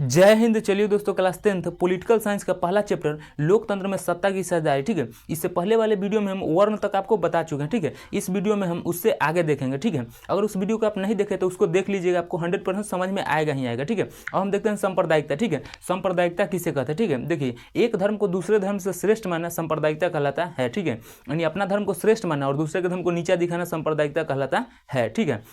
जय हिंद। चलिए दोस्तों, क्लास 10th पॉलिटिकल साइंस का पहला चैप्टर लोकतंत्र में सत्ता की साझेदारी, ठीक है। इससे पहले वाले वीडियो में हम वर्ण तक आपको बता चुके हैं, ठीक है। इस वीडियो में हम उससे आगे देखेंगे, ठीक है। अगर उस वीडियो को आप नहीं देखे तो उसको देख लीजिएगा, आपको 100% समझ में आएगा ही आएगा, ठीक है। अब हम देखते हैं सांप्रदायिकता, ठीक है। सांप्रदायिकता किसे कहते हैं, ठीक है। देखिए, एक धर्म को दूसरे धर्म से श्रेष्ठ मानना सांप्रदायिकता कहलाता है, ठीक है। यानी अपना धर्म को श्रेष्ठ मानना और दूसरे के धर्म को नीचा दिखाना सांप्रदायिकता कहलाता है, ठीक है।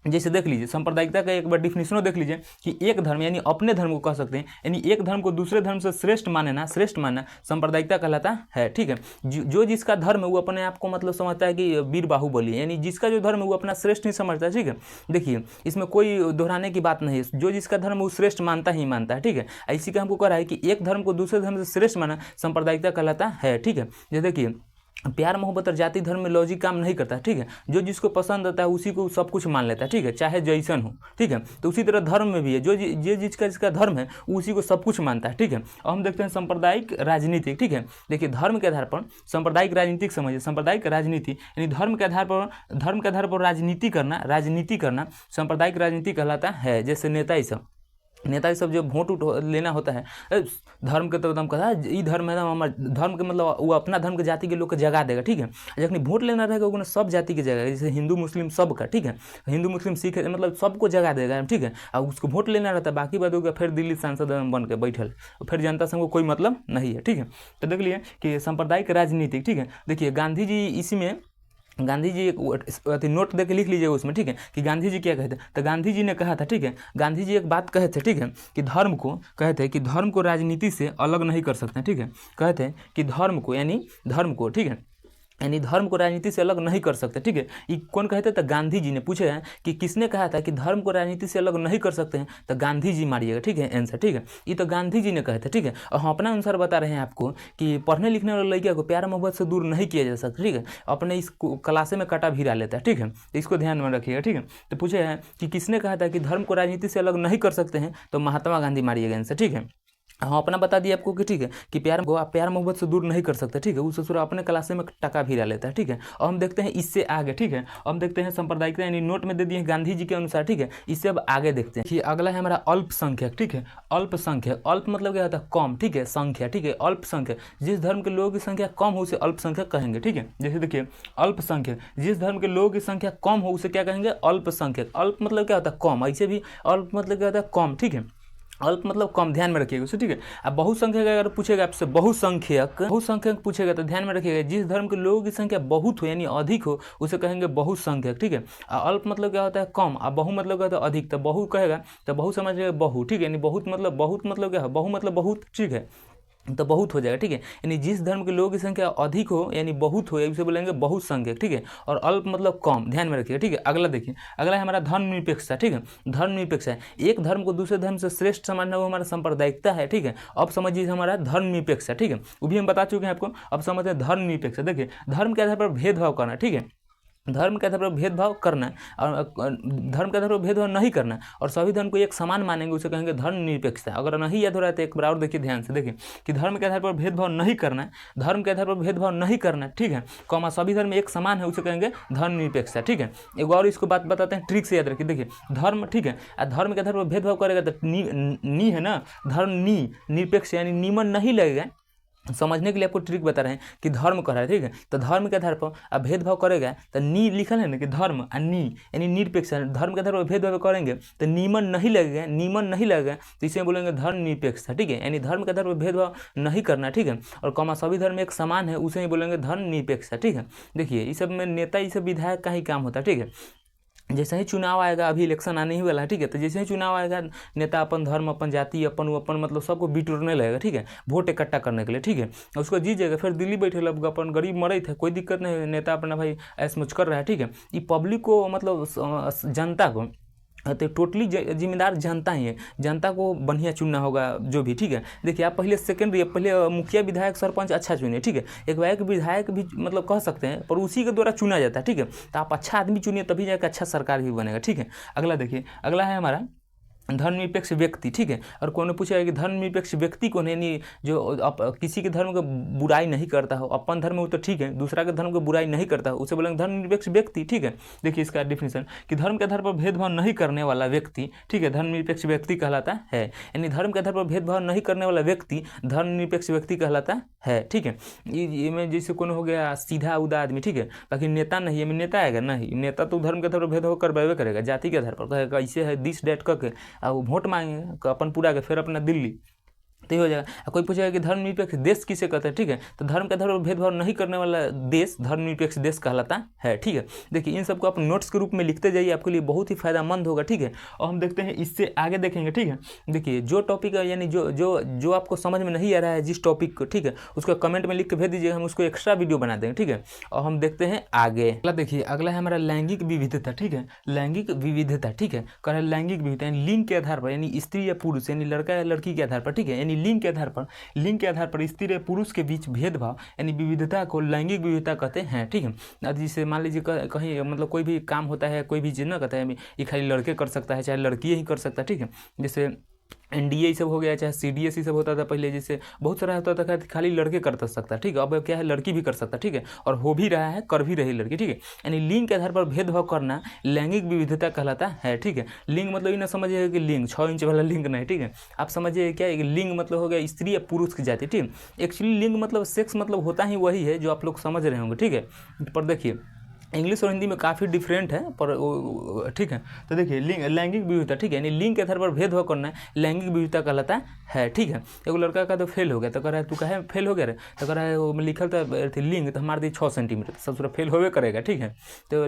जैसे देख लीजिए, सांप्रदायिकता का एक बार डिफिनेशन देख लीजिए कि एक धर्म यानी अपने धर्म को कह सकते हैं, यानी एक धर्म को दूसरे धर्म से श्रेष्ठ मानना सांप्रदायिकता कहलाता है, ठीक है। जो जिसका धर्म है वो अपने आप को मतलब समझता है कि वीर बाहुबली, यानी जिसका जो धर्म है वो अपना श्रेष्ठ नहीं समझता है, ठीक है। देखिए, इसमें कोई दोहराने की बात नहीं है, जो जिसका धर्म वो श्रेष्ठ मानता ही मानता है, ठीक है। इसी का हमको कह रहा है कि एक धर्म को दूसरे धर्म से श्रेष्ठ मानना सांप्रदायिकता कहलाता है, ठीक है। जैसे देखिए, प्यार मोहब्बत और जाति धर्म में लॉजिक काम नहीं करता, ठीक है। जो जिसको पसंद आता है उसी को सब कुछ मान लेता है, ठीक है, चाहे जैसन हो, ठीक है। तो उसी तरह धर्म में भी है, जो जिसका धर्म है उसी को सब कुछ मानता है, ठीक है। अब हम देखते हैं सांप्रदायिक राजनीति, ठीक है। देखिए, धर्म के आधार पर सांप्रदायिक राजनीतिक समझिए, सांप्रदायिक राजनीति यानी धर्म के आधार पर राजनीति करना सांप्रदायिक राजनीति कहलाता है। जैसे नेता सब जो वोट लेना होता है धर्म के, तो एकदम कहता है ई धर्म है ना हमार धर्म के, मतलब वो अपना धर्म के जाति के लोग के जगा देगा, ठीक है। जखनी वोट लेना रहेगा वो सब जाति के जगह, जैसे हिंदू मुस्लिम सब का, ठीक है। हिंदू मुस्लिम सिख मतलब सबको जगा देगा, ठीक है। और उसको वोट लेना रहता है, बाकी बात होगा फिर दिल्ली सांसद बन के बैठल, फिर जनता से हमको कोई मतलब नहीं है, ठीक है। तो देख लिए कि सांप्रदायिक राजनीति, ठीक है। देखिए, गांधी जी इसी में एक नोट देके लिख लीजिएगा उसमें, ठीक है, कि गांधी जी क्या कहते हैं। तो गांधी जी ने कहा था, ठीक है, गांधी जी एक बात कहे थे, ठीक है, कि धर्म को राजनीति से अलग नहीं कर सकते, ठीक है। कहते हैं कि धर्म को, ठीक है, यानी धर्म को राजनीति से अलग नहीं कर सकते, ठीक है। ये कौन कहते हैं? तो गांधी जी ने पूछे हैं कि किसने कहा था कि धर्म को राजनीति से अलग नहीं कर सकते हैं, तो गांधी जी मारिएगा, ठीक है, आंसर, ठीक है। ये तो गांधी जी ने कहे थे, ठीक है। और हम अपना अनुसार बता रहे हैं आपको कि पढ़ने लिखने वाले लड़कियों को प्यार मोहब्बत से दूर नहीं किया जा सकता, ठीक है। अपने इस क्लासे में कटा भी लेता है, ठीक है। तो इसको ध्यान में रखिएगा, ठीक है। तो पूछे हैं कि किसने कहा था कि धर्म को राजनीति से अलग नहीं कर सकते हैं, तो महात्मा गांधी मारिएगा, आंसर, ठीक है। हाँ, अपना बता दिया आपको कि ठीक है कि प्यार मोहब्बत से दूर नहीं कर सकते, ठीक है। वो ससुर अपने क्लासे में टका भी लेता है, ठीक है। और हम देखते हैं इससे आगे, ठीक है। हम देखते हैं सांप्रदायिकता, यानी नोट में दे दिए गांधी जी के अनुसार, ठीक है। इससे अब आगे देखते हैं कि अगला है हमारा अल्पसंख्यक, ठीक है। अल्पसंख्यक, अल्प मतलब क्या होता है? कम, ठीक है। संख्या, ठीक है। अल्पसंख्यक, जिस धर्म के लोगों की संख्या कम हो उसे अल्पसंख्यक कहेंगे, ठीक है। जैसे देखिए, अल्पसंख्यक, जिस धर्म के लोगों की संख्या कम हो उसे क्या कहेंगे? अल्पसंख्यक। अल्प मतलब क्या होता है? कम। ऐसे भी अल्प मतलब क्या होता है? कम, ठीक है। अल्प मतलब कम, ध्यान में रखिएगा उसे, ठीक है। अब बहुसंख्यक अगर पूछेगा आपसे, बहुसंख्यक पूछेगा तो ध्यान में रखिएगा, जिस धर्म के लोगों की संख्या बहुत हो यानी अधिक हो उसे कहेंगे बहुसंख्यक, ठीक है। अल्प मतलब क्या होता है? कम। अब बहु मतलब क्या होता है? अधिक। तो बहु कहेगा तो बहु समझिएगा बहु, ठीक है। यानी बहुत मतलब क्या है? बहु मतलब बहुत, ठीक है, तो बहुत हो जाएगा, ठीक है। यानी जिस धर्म के लोगों की संख्या अधिक हो यानी बहुत हो, उसे बोलेंगे बहुसंख्यक, ठीक है। और अल्प मतलब कम, ध्यान में रखिएगा, ठीक है। अगला देखिए, अगला है हमारा धर्मनिरपेक्षता, ठीक है। धर्मनिरपेक्षता है एक धर्म को दूसरे धर्म से श्रेष्ठ समझना, वो हमारा सांप्रदायिकता है, ठीक है। अब समझिए हमारा धर्मनिरपेक्षता, ठीक है, वो भी हम बता चुके हैं आपको। अब समझते हैं धर्मनिरपेक्षता। देखिए, धर्म के आधार पर भेदभाव करना, ठीक है। धर्म के आधार पर भेदभाव करना और धर्म के आधार पर भेदभाव नहीं करना और सभी धर्म को एक समान मानेंगे, उसे कहेंगे धर्मनिरपेक्षता। अगर नहीं याद हो रहा है तो एक बार और देखिए ध्यान से, देखिए कि धर्म के आधार पर भेदभाव नहीं करना, धर्म के आधार पर भेदभाव नहीं करना, ठीक है, कौमा सभी धर्म एक समान है, उसे कहेंगे धर्मनिरपेक्षता, ठीक है। एक और इसको बात बताते हैं, ट्रिक से याद रखिए। देखिए, धर्म, ठीक है, धर्म के आधार पर भेदभाव करेगा तो नी है ना, धर्म निरपेक्ष यानी नीमन नहीं लगेगा। समझने के लिए आपको ट्रिक बता रहे हैं कि धर्म कह रहा है, ठीक है। तो धर्म के आधार पर अब भेदभाव करेगा तो नी लिखल है ना कि धर्म और नी यानी निरपेक्ष, धर्म के आधार पर भेदभाव करेंगे तो नीमन नहीं लगेगा, तो इसे बोलेंगे धर्म निरपेक्षता, ठीक है। यानी धर्म के आधार पर भेदभाव नहीं करना, ठीक है। और कौमा सभी धर्म एक समान है, उसे ही बोलेंगे धर्म निरपेक्षता, ठीक है। देखिए, इस सब में नेता, इस सब विधायक का ही काम होता है, ठीक है। जैसे ही चुनाव आएगा, अभी इलेक्शन आने ही वाला है, ठीक है। तो जैसे ही चुनाव आएगा, नेता अपन धर्म, अपन जाति, अपन मतलब सबको बिटोरने लगेगा, ठीक है, वोट इकट्ठा करने के लिए, ठीक है। उसको जीत जाएगा, फिर दिल्ली बैठे लोग अपन गरीब मरे थे, कोई दिक्कत नहीं, नेता अपना भाई ऐसमुच कर रहा है, ठीक है। ये पब्लिक को मतलब जनता को तो टोटली जिम्मेदार जनता ही है, जनता को बढ़िया चुनना होगा जो भी, ठीक है। देखिए, आप पहले मुखिया विधायक सरपंच अच्छा चुनिए, ठीक है। एक विधायक भी मतलब कह सकते हैं, पर उसी के द्वारा चुना जाता है, ठीक है। तो आप अच्छा आदमी चुनिए, तभी जाकर अच्छा सरकार भी बनेगा, ठीक है। अगला देखिए, अगला है हमारा धर्मनिरपेक्ष व्यक्ति, ठीक है। और कौन पूछा कि धर्मनिरपेक्ष व्यक्ति कौन है, यानी जो किसी के धर्म का बुराई नहीं करता हो, अपन धर्म हो तो ठीक है, दूसरा के धर्म को बुराई नहीं करता हो, उसे बोलेंगे धर्मनिरपेक्ष व्यक्ति, ठीक है। देखिए इसका डिफिनेशन कि धर्म के आधार पर भेदभाव नहीं करने वाला व्यक्ति, ठीक है, धर्मनिरपेक्ष व्यक्ति कहलाता है। यानी धर्म के आधार पर भेदभाव नहीं करने वाला व्यक्ति धर्मनिरपेक्ष व्यक्ति कहलाता है, ठीक है। ये में जैसे कौन हो गया सीधा उदा आदमी, ठीक है। बाकी नेता नहीं है, नेता आएगा नहीं, नेता तो धर्म के आधार पर भेदभाव करवावे करेगा, जाति के आधार पर कहेगा ऐसे है दिस डेट करके अब वोट मांगेंगे अपन पूरा के फिर अपना दिल्ली तो हो जाएगा। कोई पूछेगा कि धर्मनिरपेक्ष देश किसे कहते हैं, ठीक है, तो धर्म के आधार पर भेदभाव नहीं करने वाला देश धर्मनिरपेक्ष देश कहलाता है, ठीक है। देखिए इन सबको आप नोट्स के रूप में लिखते जाइए, आपके लिए बहुत ही फायदेमंद होगा, ठीक है। और हम देखते हैं इससे आगे देखेंगे, ठीक है। देखिए जो टॉपिक है यानी जो आपको समझ में नहीं आ रहा है जिस टॉपिक को, ठीक है, उसको कमेंट में लिख के भेज दीजिएगा, हम उसको एक्स्ट्रा वीडियो बना देंगे, ठीक है। और हम देखते हैं आगे। अगला देखिए, अगला है हमारा लैंगिक विविधता, ठीक है, लैंगिक विविधता, ठीक है। कह रहा है लैंगिक विविधता यानी लिंग के आधार पर, यानी स्त्री या पुरुष यानी लड़का या लड़की के आधार पर, ठीक है, यानी लिंग के आधार पर स्त्री और पुरुष के बीच भेदभाव यानी विविधता को लैंगिक विविधता कहते हैं, ठीक है। जैसे मान लीजिए कहीं मतलब कोई भी काम होता है, कोई भी चीज़ ना कहता है ये खाली लड़के कर सकता है, चाहे लड़की ही कर सकता है, ठीक है। जैसे NDA ये सब हो गया, चाहे CDS ये सब होता था पहले, जैसे बहुत सारा होता था खाली लड़के कर सकता, ठीक है। अब क्या है लड़की भी कर सकता, ठीक है, और हो भी रहा है, कर भी रही लड़की, ठीक है। यानी लिंग के आधार पर भेदभाव करना लैंगिक विविधता कहलाता है, ठीक है। लिंग मतलब ये ना समझिएगा कि लिंग 6 इंच वाला लिंग नहीं, ठीक है। आप समझिए क्या है लिंग मतलब हो गया स्त्री या पुरुष की जाति, ठीक है। एक्चुअली लिंग मतलब सेक्स मतलब होता ही वही है जो आप लोग समझ रहे होंगे, ठीक है। पर देखिए इंग्लिश और हिंदी में काफ़ी डिफरेंट है, पर ठीक है। तो देखिए लैंगिक विविधता, ठीक है, यानी लिंग के आधार पर भेदभाव करना लैंगिक विविधता कहलाता है, ठीक है। एक लड़का का तो फेल हो गया, तो कह रहा है तू कहे फेल हो गया रे, तो कह रहा है वो लिखल था लिंग, तो हमारे दी 6 सेंटीमीटर, सब पूरा फेल होवे करेगा, ठीक है। तो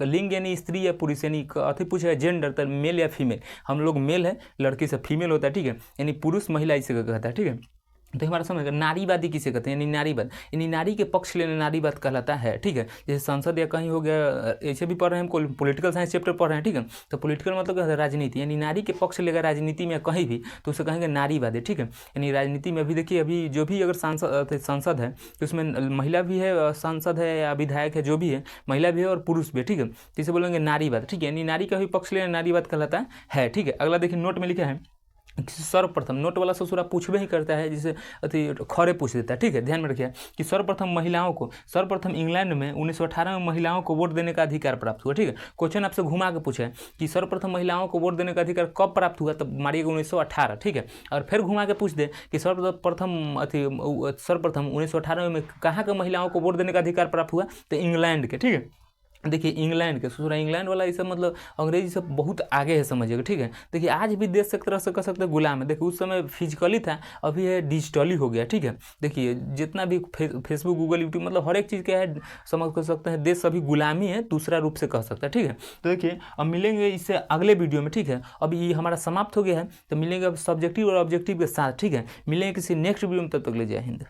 लिंग यानी स्त्री या पुरुष, यानी अति पूछेगा जेंडर, तो मेल या फीमेल, हम लोग मेल है, लड़की से फीमेल होता है, ठीक है। यानी पुरुष महिला इसे कहता है, ठीक है। तो हमारा समझ नारीवादी किसे कहते हैं, यानी नारीवाद, यानी नारी के पक्ष लेना नारीवाद कहलाता है, ठीक है। जैसे संसद या कहीं हो गया, ऐसे भी पढ़ रहे हैं हम, पॉलिटिकल साइंस चैप्टर पढ़ रहे हैं, ठीक है। तो पॉलिटिकल मतलब क्या है राजनीति, यानी नारी के पक्ष लेगा राजनीति में कहीं भी तो उसे कहेंगे नारीवादी, ठीक है। यानी राजनीति में अभी देखिए अभी जो भी अगर संसद है तो उसमें महिला भी है, सांसद है या विधायक है, जो भी है महिला भी है और पुरुष भी है, ठीक है। तो इसे बोलेंगे नारीवाद, ठीक है, यानी नारी का भी पक्ष लेना नारीवाद कहलाता है, ठीक है। अगला देखिए नोट में लिखा है सर्वप्रथम, नोट वाला ससुरा पूछबे ही करता है, जिसे अति खरे पूछ देता है, ठीक है। ध्यान में रखिए कि सर्वप्रथम इंग्लैंड में 1918 में महिलाओं को वोट देने का अधिकार प्राप्त हुआ, ठीक है। क्वेश्चन आपसे घुमा के पूछा है कि सर्वप्रथम महिलाओं को वोट देने का अधिकार कब प्राप्त हुआ, तब मारिएगा 1918, ठीक है। और फिर घुमा के पूछ दे कि सर्वप्रथम 1918 में कहाँ के महिलाओं को वोट देने का अधिकार प्राप्त हुआ, तो इंग्लैंड के, ठीक है। देखिए इंग्लैंड के ससुरा, इंग्लैंड वाला ये सब मतलब अंग्रेजी से बहुत आगे है, समझिएगा, ठीक है। देखिए आज भी देश एक तरह से कह सकते हैं गुलाम है। देखिए उस समय फिजिकली था, अभी है डिजिटली हो गया, ठीक है। देखिए जितना भी फेसबुक गूगल यूट्यूब मतलब हर एक चीज़ क्या है समझ कर सकते हैं, देश अभी गुलामी है, दूसरा रूप से कह सकता है, ठीक है। तो देखिए अब मिलेंगे इससे अगले वीडियो में, ठीक है। अब ये हमारा समाप्त हो गया है, तो मिलेंगे अब सब्जेक्टिव और ऑब्जेक्टिव के साथ, ठीक है। मिलेंगे किसी नेक्स्ट वीडियो में, तब तक ले जय हिंद।